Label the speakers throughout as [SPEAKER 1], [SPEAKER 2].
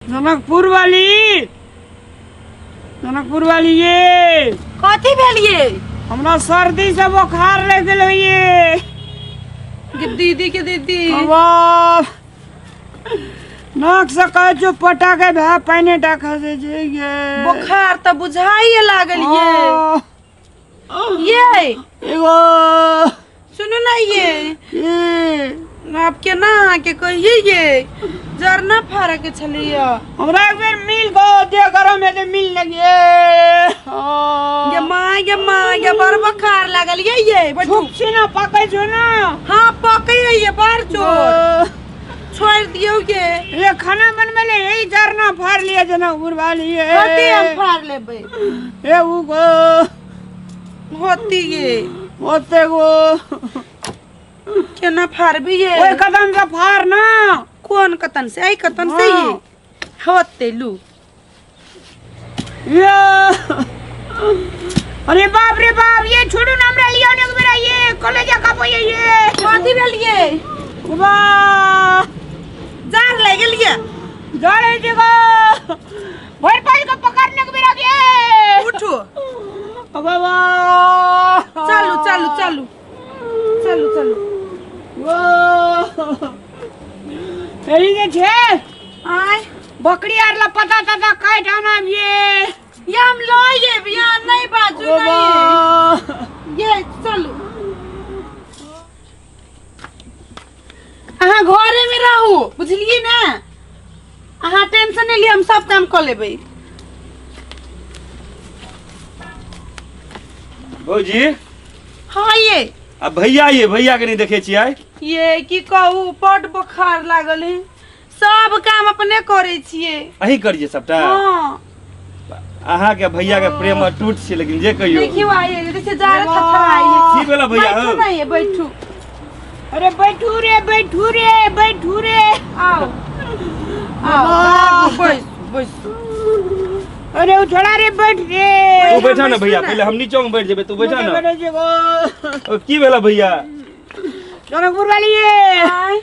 [SPEAKER 1] जनकपुर वाली ये
[SPEAKER 2] कथी भेलिए?
[SPEAKER 1] हमरा सर्दी से बुखार लग गेल ये
[SPEAKER 2] दीदी के दीदी
[SPEAKER 1] नाक से कहे जो पटा के भा पानी डाका से ये
[SPEAKER 2] बुखार तो बुझाइए लागल ये
[SPEAKER 1] एगो
[SPEAKER 2] सुनो ना ये आपके ना के कहिए ये जरना फारा के छलिया
[SPEAKER 1] हमरा एक बेर मिल गो दे करो में तो मिल लगे
[SPEAKER 2] ये बड़ बुखार लागल ये
[SPEAKER 1] छुप से ना पकै छो ना।
[SPEAKER 2] हां पकै ये बार चोर छोड़ दियो ये
[SPEAKER 1] खाना बनवे ले यही जरना फाड़ लिया जनकपुर वाली ये
[SPEAKER 2] होती हम फाड़ लेबे
[SPEAKER 1] ए उ गो
[SPEAKER 2] होती ये
[SPEAKER 1] होते गो
[SPEAKER 2] केना फाड़बी ये
[SPEAKER 1] ओए कदम से फाड़ ना।
[SPEAKER 2] कौन कतन से आई कतन से ये होते लू
[SPEAKER 1] ये अरे बाप रे बाप ये छोड़ो ना हमरा लिया ने मेरा ये कॉलेज का पये ये
[SPEAKER 2] कथी भेलिए?
[SPEAKER 1] वाह
[SPEAKER 2] जार ले गेलिए
[SPEAKER 1] जा रहे देखो भर पाई को पकड़ने को मेरा ये
[SPEAKER 2] उठो
[SPEAKER 1] बाबा
[SPEAKER 2] चलो चलो चलो चलो चलो
[SPEAKER 1] वो तेरी जे छे
[SPEAKER 2] आय
[SPEAKER 1] बकरी आर ला पता ता काट आना ये
[SPEAKER 2] हम लो ये बियान नहीं बाजू नहीं ये चलो अहाँ घरे में रहू बुझलिए ना। अहाँ टेंशन नहीं लिए हम सब काम कर लेबै।
[SPEAKER 3] भौजी
[SPEAKER 2] हाँ ये
[SPEAKER 3] अब भैया के नहीं देखे छियै
[SPEAKER 2] ये की कहू बड़ बुखार लागल है सब काम अपने करे छिए।
[SPEAKER 3] अही करिए सबटा।
[SPEAKER 2] हाँ
[SPEAKER 3] अहाँ के भैया के प्रेम टूट छी लेकिन जे कहियो
[SPEAKER 2] देखियो आइए जैसे जा रहा था आइए
[SPEAKER 3] की भेला भैया हो
[SPEAKER 2] नहीं बैठू
[SPEAKER 1] अरे बैठू रे
[SPEAKER 2] आओ आओ बैठ
[SPEAKER 1] अरे उठड़ा रे बैठ रे
[SPEAKER 3] तू बैठा ना भैया पहले हम नीचे में बैठ जेबे तू बैठा ना। की भेला भैया?
[SPEAKER 1] जनकपुर वाली ये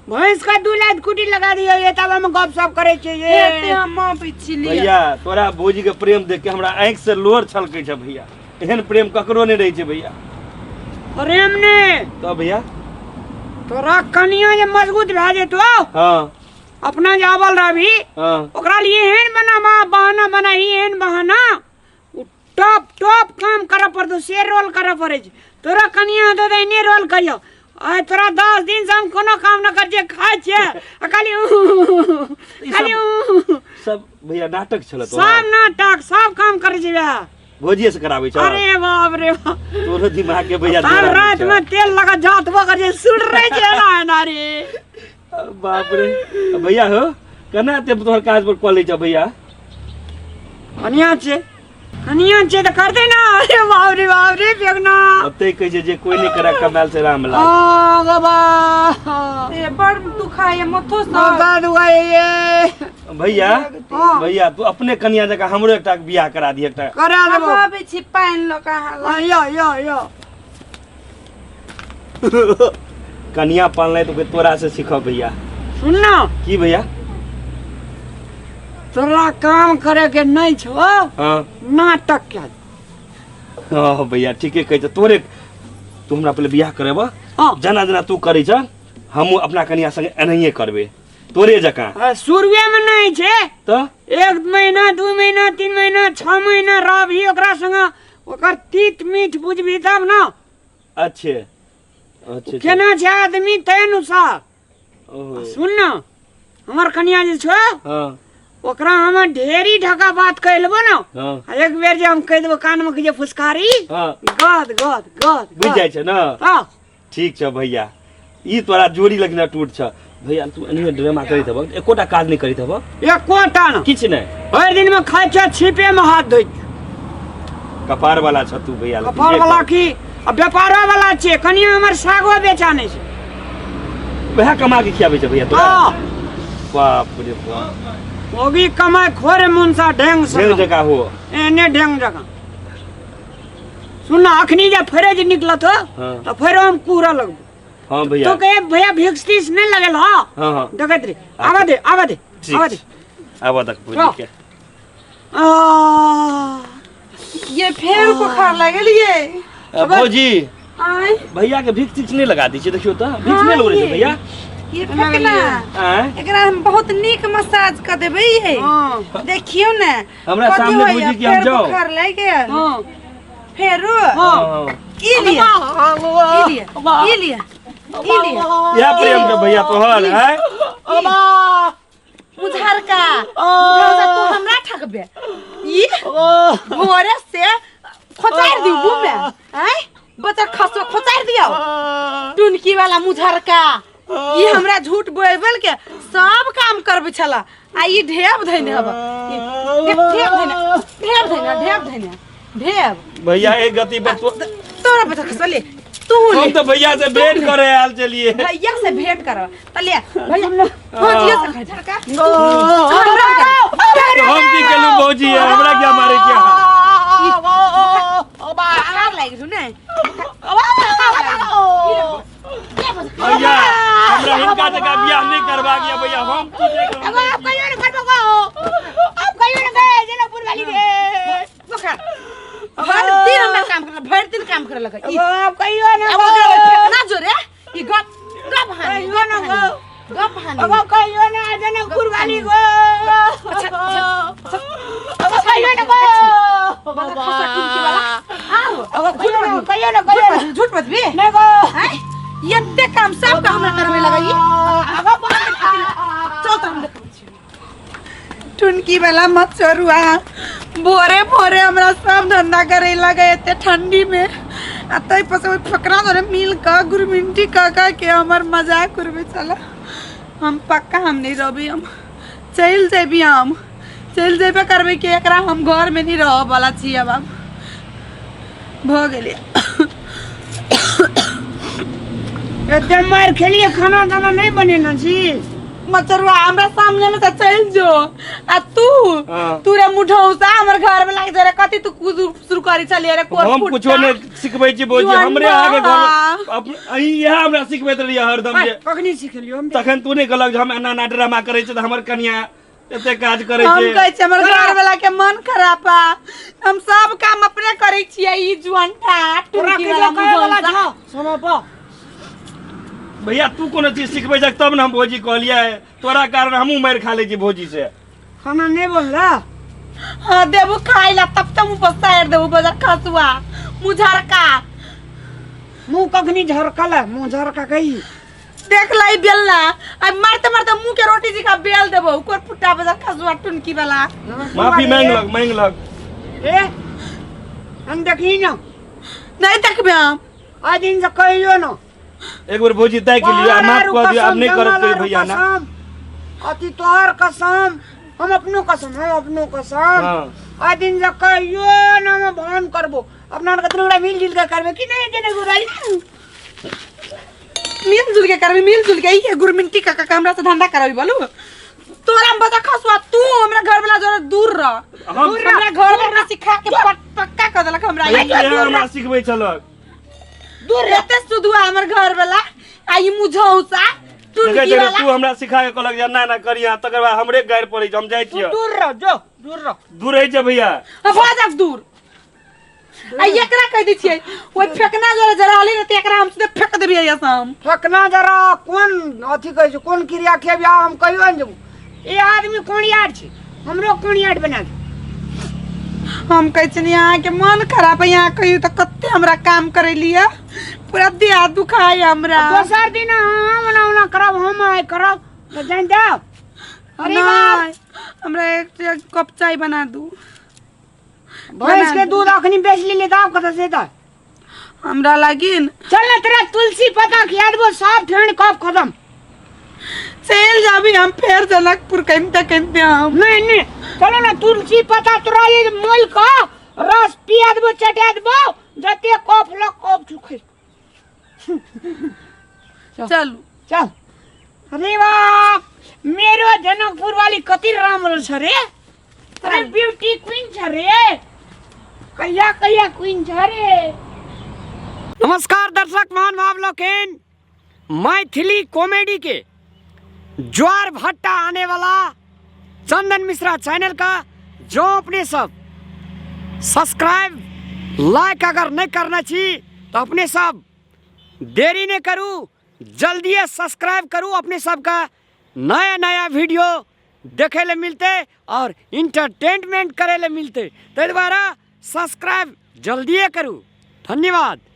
[SPEAKER 1] भैंस का दूल्हा कुटी लगा दियो ये तब हम गप सप करे छे ये
[SPEAKER 2] अम्मा पिछली
[SPEAKER 3] भैया तोरा भौजी के प्रेम देख के हमरा आंख से लोर छलकै छै भैया। एहन प्रेम ककरो नहीं रही छै भैया।
[SPEAKER 1] प्रेम ने
[SPEAKER 3] तो भैया
[SPEAKER 1] तोरा कनिया जे मजबूत भ जेतो
[SPEAKER 3] हां
[SPEAKER 1] अपना जावल रही
[SPEAKER 3] हां
[SPEAKER 1] ओकरा लिए एहन बहाना बनाई एहन बहाना टॉप काम करे पर तो शेर रोल करे पड़े छै। तोरा कनिया तो नहीं रोल करियो आ तोरा 10 दिन से हम कोनो काम न कर जे खाय छे खाली
[SPEAKER 3] सब भैया नाटक छल तो
[SPEAKER 1] सब नाटक सब काम करे छे
[SPEAKER 3] भौजी से कराबै छ।
[SPEAKER 1] अरे बाप रे बाप
[SPEAKER 3] तोरो दिमाग के भैया
[SPEAKER 1] तार रात में तेल लगा जात बगर जे सुड़ रहे छे ना रे
[SPEAKER 3] बाप रे भैया हो कना ते तोहर काज पर कॉल छ भैया।
[SPEAKER 1] कनिया छे तो कर दे ना। अरे बाप रे फेंकना
[SPEAKER 3] अब ते कह जे कोई नहीं करा कमाल से राम लाल
[SPEAKER 1] आ बाबा
[SPEAKER 2] ये बड़ दुखाए मथो से
[SPEAKER 1] मौका दुआए ये
[SPEAKER 3] भैया तू अपने कन्या जगह हमरो एकटा बियाह करा दी एकटा
[SPEAKER 1] करा देबो
[SPEAKER 2] अबे छिपाइन लो कहां
[SPEAKER 1] यो
[SPEAKER 3] कन्या पालने तो तोरा से सीखो भैया।
[SPEAKER 1] सुन ना
[SPEAKER 3] की भैया
[SPEAKER 1] तोरा काम करे के नहीं छो
[SPEAKER 3] हां
[SPEAKER 1] नाटक क्या
[SPEAKER 3] हां भैया ठीके कह छ तोरे तू हमरा पहले बियाह करेबा जना तू करै छ हम अपना कन्या संगे एनहिए करबे तोरे जका
[SPEAKER 1] शुरुए में नहीं छे
[SPEAKER 3] तो
[SPEAKER 1] 1 महीना 2 महीना 3 महीना 6 महीना रहबी ओकरा संगे ओकर तीत मीठ बुझबी तब ना।
[SPEAKER 3] अच्छे
[SPEAKER 1] केना छै आदमी तै अनुसार सुन ना हमर कन्या जे छो
[SPEAKER 3] हां
[SPEAKER 1] ओकरा हम ढेरी ढका बात कह लेबो ना एक बेर जे हम कह देबो कान में जे फुसकारी गद
[SPEAKER 3] बुझ जाय छै ना।
[SPEAKER 1] हां
[SPEAKER 3] ठीक छ भैया ई तोरा जोड़ी लगना टूट छ भैया तू एनी ड्रामा करित हब एकोटा काज नहीं करित हब
[SPEAKER 1] एकोटा ना
[SPEAKER 3] किछ नहीं
[SPEAKER 1] भर दिन में खाय छ छिपे में हाथ धोइ
[SPEAKER 3] कपार वाला छ तू भैया
[SPEAKER 1] कपार वाला की अब व्यापार वाला छे कनिया हमर सागो बेचाने छै
[SPEAKER 3] वह कमा के खियाबे छ भैया तोरा। बाप रे बाप
[SPEAKER 1] वो भी कमाए खोरे मुनसा ढंग से
[SPEAKER 3] जगह हो
[SPEAKER 1] एने ढंग जगह सुनना अखनी जे फरेज निकलत तो फेरो हम पूरा लगबो
[SPEAKER 3] हां भैया
[SPEAKER 1] तो कहे भैया भिक्स नहीं लगेल हां
[SPEAKER 3] हां
[SPEAKER 1] देखत रे आवा दे
[SPEAKER 3] अब तक भौजी के
[SPEAKER 2] ये फेर बुखार लगल ये
[SPEAKER 3] भौजी
[SPEAKER 2] आय
[SPEAKER 3] भैया के भिक्स तिक्स नहीं लगा दी देखियो तो भिक्स नहीं लग रही है भैया
[SPEAKER 2] ये फेकना
[SPEAKER 3] आय
[SPEAKER 2] एकरा हम बहुत नीक मसाज कर देबै ये देखियो ना
[SPEAKER 3] हमरा सामने भौजी की हम जाओ
[SPEAKER 2] बुखार लग गया फेरो
[SPEAKER 3] हां
[SPEAKER 2] ई लिया
[SPEAKER 3] या प्रेम के भैया तोहर है
[SPEAKER 2] मुझार का तो हमरा ठकबे ई भोरे से खोचार दी मुंह में हैं बच्चा खसो खोचार दियो टुनकी वाला मुझार का ई हमरा झूठ बोल के सब काम करबे छला आ ई ढेब धैने हबा ढेब धैने
[SPEAKER 3] भैया एक गति पर
[SPEAKER 2] तोरा बच्चा खसले तू
[SPEAKER 3] हम तो भैया से भेंट करे आल चलिए
[SPEAKER 2] भैया से भेंट करो तले भैया भौजी से कह झटका
[SPEAKER 3] हम की केलू भौजी है हमरा क्या मारे क्या
[SPEAKER 2] बुखार लाग छु ने
[SPEAKER 3] भैया हमरा हिनका जगह बियाह नहीं करवा गया भैया हम
[SPEAKER 1] अब कहियो न करबो अब कहियो न गए जनकपुर वाली रे
[SPEAKER 2] बुखार भर दिन हमरा काम कर भर दिन काम करे लगे
[SPEAKER 1] अब कहियो न
[SPEAKER 2] अब ना जोरे ई गप हानी गप हानी
[SPEAKER 1] अब कहियो न जनकपुर वाली गो अब कहियो न गो
[SPEAKER 2] बता खसा टुनकी वाला आओ
[SPEAKER 1] अब कहियो न
[SPEAKER 2] झूठ मत बे
[SPEAKER 1] नहीं गो
[SPEAKER 2] हैं यत्ते काम सब काम हमरा करवे लगे
[SPEAKER 1] अब
[SPEAKER 2] चल तो हम देख टुनकी वाला मत चोरुआ बोरे बोरे हमरा सब धंधा करे लगे एते ठंडी में अतई पसे फकरा धरे मिल का गुरमिंटी काका के हमर मजाक करबे चला हम पक्का हम नहीं रहबी हम चल जेबे करबे कि एकरा हम घर में नहीं रह वाला छी अब भ गेले
[SPEAKER 1] एते मार खेलिए खाना दाना नहीं बने ना जी
[SPEAKER 2] मचरुआ हमरा सामने में चल जो आ तू रे मुठौसा हमर घर में लाग जरे कति तू शुरू करी चले रे कोर
[SPEAKER 3] हम कुछो ने सिखबै छी भौजी हमरे आगे घर अपन यह हमरा सिखबैत रहिए हरदम जे
[SPEAKER 1] कखनी सिखलियो हम
[SPEAKER 3] तखन तू नहीं कहलक हम एना ना ड्रामा करै छ त हमर कन्या एते काज करै छै
[SPEAKER 2] हम कहै छी हमर घर वाला के मन खराब बा हम सब काम अपने करै छियै ई जुआनटा टुकी वाला मुठौसा
[SPEAKER 1] सुनो पा
[SPEAKER 3] भैया तू कोनो चीज सिखबै जक तब न हम भौजी कहलिए तोरा कारण हमहू मार खा लै छी भौजी से
[SPEAKER 1] खाना नहीं बोल रहा
[SPEAKER 2] हां देबो खाइला तब त मुंह पर साइड देबो बाजार खसुआ मुझार का
[SPEAKER 1] मुंह कखनी झरकल मुंह झरका कही
[SPEAKER 2] देख लाई बेलना अब मारते मारते मुंह के रोटी जी का बेल देबो ऊपर फुट्टा बाजार खसुआ टुनकी वाला
[SPEAKER 3] माफी मांग लग
[SPEAKER 1] ए हम देखी ना
[SPEAKER 2] नहीं देखबे हम
[SPEAKER 1] आज दिन से कहियो ना
[SPEAKER 3] एक बार भौजी तय के लिए माफ कर दियो अब नहीं करत कोई भैया ना
[SPEAKER 1] अति तोहर कसम हम अपनो कसम
[SPEAKER 3] हां
[SPEAKER 1] आज दिन से कहियो ना हम भान करबो अपना कतरा मिल जुल के करबे कि नहीं जने गुराई
[SPEAKER 2] मिल जुल के ये गुरमिंटी काका हमरा से धंधा कराबी बोलू तोरा हम बता खसवा तू हमरा घर वाला जरा दूर रह हमरा घर वाला सिखा के पक्का कर देलक हमरा
[SPEAKER 3] हमरा सिखबै छलक
[SPEAKER 2] दूर रहते सुधुआ हमर घर वाला आई मुझौसा टुनकी वाला
[SPEAKER 3] तू हमरा सिखा के कहलक जे ना ना करिया तकर बाद हमरे गायर पड़ै हम जाय छियै
[SPEAKER 1] दूर रह जो दूर रह
[SPEAKER 3] दूर है जे भैया
[SPEAKER 2] भाजक दूर आई एकरा कह दै छियै ओइ फेकना जरा आली न त एकरा हम सीधे फेक देबियै हम
[SPEAKER 1] फेकना जरा कोन अथी कहै छै कोन क्रिया खेबिया हम कहियो न जबू ए आदमी कोन यार छै हमरो कोन यार बना दे
[SPEAKER 2] हम कहै छी यहाँ के मन खराब है यहाँ कहियो त कत्ते हमरा काम करे लिया पूरा देह दुखाय हमरा
[SPEAKER 1] दोसर दिन हम ना करब हम आइ करब त जान दे अरे
[SPEAKER 2] हमरा एक कप चाय बना दू
[SPEAKER 1] भैंस के दूध अखनी बेच ले दाव कत से द
[SPEAKER 2] हमरा लागिन
[SPEAKER 1] चल ना तेरा तुलसी पत्ता खिया देबो सब ठंड कप खत्म
[SPEAKER 2] चल जाबी हम फेर जनकपुर कहते हम
[SPEAKER 1] नहीं चलो ना तुलसी पत्ता तोरा ये मोल का रस पिया देबो चटा देबो जते कफ ल कफ चुखे
[SPEAKER 2] चल
[SPEAKER 1] चल अरे वाह मेरो जनकपुर वाली कति राम्रो छ रे अरे ब्यूटी क्वीन छ रे कहिया क्वीन छ रे नमस्कार दर्शक महानुभाव लोगन मैथिली कॉमेडी के ज्वार भट्टा आने वाला चंदन मिश्रा चैनल का, जो अपने सब सब्सक्राइब लाइक अगर नहीं करना चाहिए तो अपने सब देरी नहीं करूँ, जल्दी सब्सक्राइब करूँ। अपने सब का नया नया वीडियो देखे ले मिलते और इंटरटेनमेंट करे ले मिलते, तो दोबारा सब्सक्राइब जल्दी करूँ। धन्यवाद।